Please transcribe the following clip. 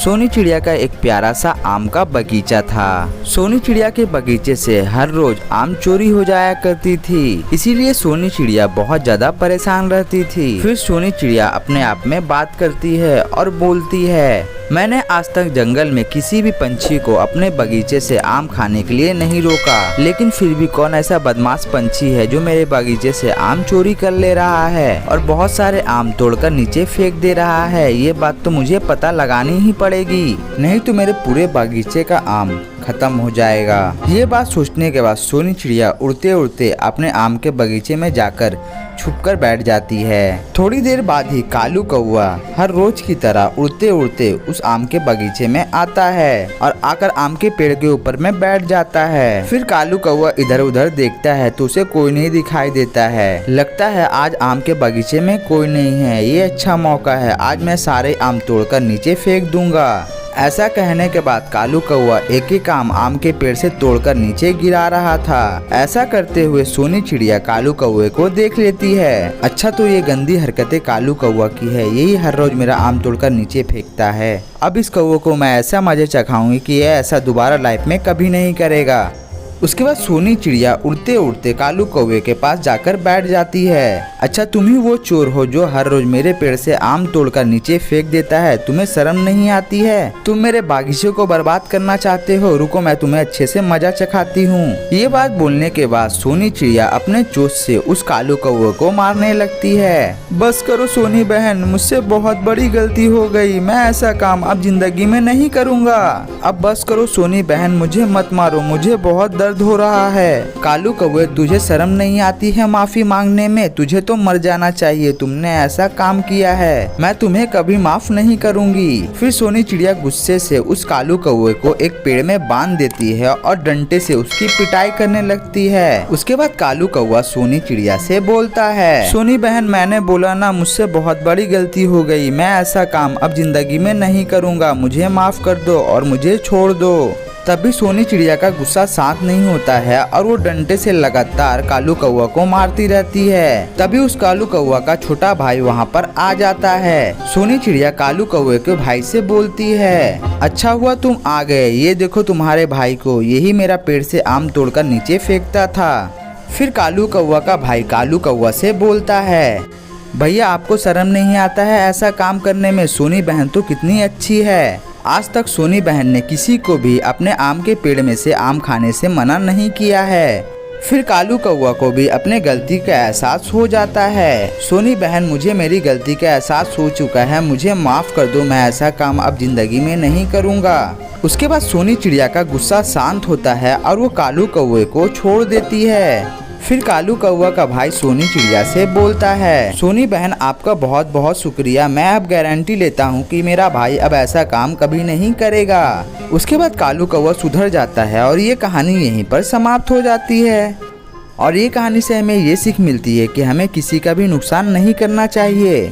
सोनी चिड़िया का एक प्यारा सा आम का बगीचा था। सोनी चिड़िया के बगीचे से हर रोज आम चोरी हो जाया करती थी, इसीलिए सोनी चिड़िया बहुत ज्यादा परेशान रहती थी। फिर सोनी चिड़िया अपने आप में बात करती है और बोलती है, मैंने आज तक जंगल में किसी भी पंछी को अपने बगीचे से आम खाने के लिए नहीं रोका, लेकिन फिर भी कौन ऐसा बदमाश पंछी है जो मेरे बगीचे से आम चोरी कर ले रहा है और बहुत सारे आम तोड़कर नीचे फेंक दे रहा है। ये बात तो मुझे पता लगानी ही पड़ेगी, नहीं तो मेरे पूरे बगीचे का आम खत्म हो जाएगा। ये बात सोचने के बाद सोनी चिड़िया उड़ते उड़ते अपने आम के बगीचे में जाकर छुपकर बैठ जाती है। थोड़ी देर बाद ही कालू कौवा हर रोज की तरह उड़ते उड़ते उस आम के बगीचे में आता है और आकर आम के पेड़ के ऊपर में बैठ जाता है। फिर कालू कौवा इधर उधर देखता है तो उसे कोई नहीं दिखाई देता है। लगता है आज आम के बगीचे में कोई नहीं है, ये अच्छा मौका है, आज मैं सारे आम तोड़कर नीचे फेंक दूंगा। ऐसा कहने के बाद कालू कौवा एक एक आम के पेड़ से तोड़कर नीचे गिरा रहा था। ऐसा करते हुए सोनी चिड़िया कालू कौवे को देख लेती है। अच्छा, तो ये गंदी हरकतें कालू कौवा की है, यही हर रोज मेरा आम तोड़कर नीचे फेंकता है। अब इस कौवे को मैं ऐसा मजे चखाऊंगी कि यह ऐसा दोबारा लाइफ में कभी नहीं करेगा। उसके बाद सोनी चिड़िया उड़ते उड़ते कालू कौवे के पास जाकर बैठ जाती है। अच्छा, तुम ही वो चोर हो जो हर रोज मेरे पेड़ से आम तोड़कर नीचे फेंक देता है, तुम्हें शर्म नहीं आती है? तुम मेरे बागीचे को बर्बाद करना चाहते हो? रुको, मैं तुम्हें अच्छे से मजा चखाती हूँ। ये बात बोलने के बाद सोनी चिड़िया अपने चोंच से उस कालू कौवे को मारने लगती है। बस करो सोनी बहन, मुझसे बहुत बड़ी गलती हो गई, मैं ऐसा काम अब जिंदगी में नहीं करूँगा। अब बस करो सोनी बहन, मुझे मत मारो, मुझे बहुत दर्द हो रहा है। कालू कौवे, तुझे शर्म नहीं आती है माफी मांगने में? तुझे तो मर जाना चाहिए, तुमने ऐसा काम किया है, मैं तुम्हें कभी माफ नहीं करूंगी। फिर सोनी चिड़िया गुस्से से उस कालू कौवे को एक पेड़ में बांध देती है और डंडे से उसकी पिटाई करने लगती है। उसके बाद कालू कौवा सोनी चिड़िया से बोलता है, सोनी बहन, मैंने बोला ना, मुझसे बहुत बड़ी गलती हो गई, मैं ऐसा काम अब जिंदगी में नहीं करूँगा, मुझे माफ कर दो और मुझे छोड़ दो। तभी सोनी चिड़िया का गुस्सा शांत नहीं होता है और वो डंडे से लगातार कालू कौवा को मारती रहती है। तभी उस कालू कौवा का छोटा भाई वहाँ पर आ जाता है। सोनी चिड़िया कालू कौवे के भाई से बोलती है, अच्छा हुआ तुम आ गए, ये देखो तुम्हारे भाई को, यही मेरा पेड़ से आम तोड़कर नीचे फेंकता था। फिर कालू कौवा का भाई कालू कौवा से बोलता है, भैया आपको शर्म नहीं आता है ऐसा काम करने में? सोनी बहन तो कितनी अच्छी है, आज तक सोनी बहन ने किसी को भी अपने आम के पेड़ में से आम खाने से मना नहीं किया है। फिर कालू कौवा को भी अपने गलती का एहसास हो जाता है। सोनी बहन, मुझे मेरी गलती का एहसास हो चुका है, मुझे माफ कर दो, मैं ऐसा काम अब जिंदगी में नहीं करूँगा। उसके बाद सोनी चिड़िया का गुस्सा शांत होता है और वो कालू कौवे को छोड़ देती है। फिर कालू कौवा का भाई सोनी चिड़िया से बोलता है, सोनी बहन, आपका बहुत बहुत शुक्रिया, मैं अब गारंटी लेता हूँ कि मेरा भाई अब ऐसा काम कभी नहीं करेगा। उसके बाद कालू कौवा सुधर जाता है और ये कहानी यहीं पर समाप्त हो जाती है। और ये कहानी से हमें ये सीख मिलती है कि हमें किसी का भी नुकसान नहीं करना चाहिए।